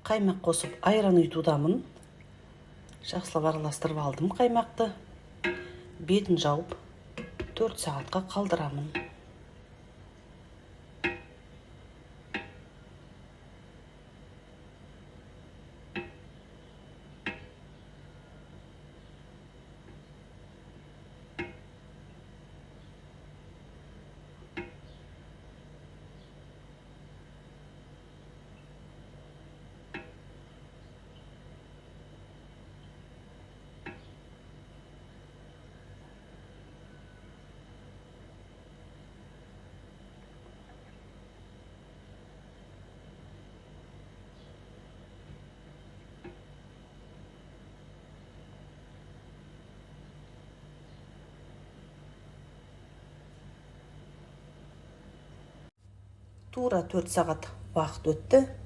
Қаймақ қосып айран ұйытудамын. Жақсылап араластырып алдым қаймақты. Бетін жауып 4 сағатқа қалдырамын. Тура 4 сағат уақыт өтті.